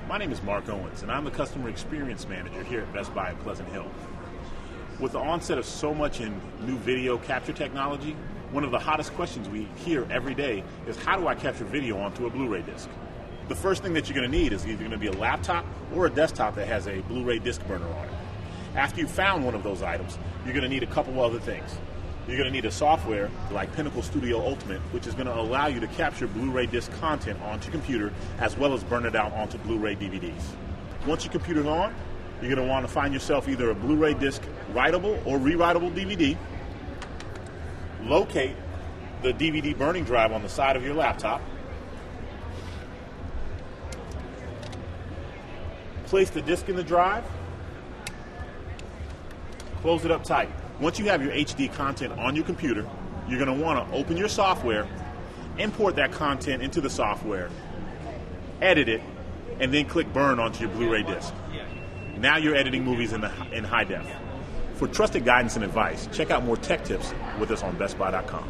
My name is Mark Owens, and I'm the Customer Experience Manager here at Best Buy in Pleasant Hill. With the onset of so much in new video capture technology, one of the hottest questions we hear every day is, how do I capture video onto a Blu-ray disc? The first thing that you're going to need is either going to be a laptop or a desktop that has a Blu-ray disc burner on it. After you've found one of those items, you're going to need a couple other things. You're going to need a software like Pinnacle Studio Ultimate, which is going to allow you to capture Blu-ray disc content onto your computer as well as burn it out onto Blu-ray DVDs. Once your computer's on, you're going to want to find yourself either a Blu-ray disc writable or rewritable DVD. Locate the DVD burning drive on the side of your laptop. Place the disc in the drive. Close it up tight. Once you have your HD content on your computer, you're going to want to open your software, import that content into the software, edit it, and then click burn onto your Blu-ray disc. Now you're editing movies in high def. For trusted guidance and advice, check out more tech tips with us on BestBuy.com.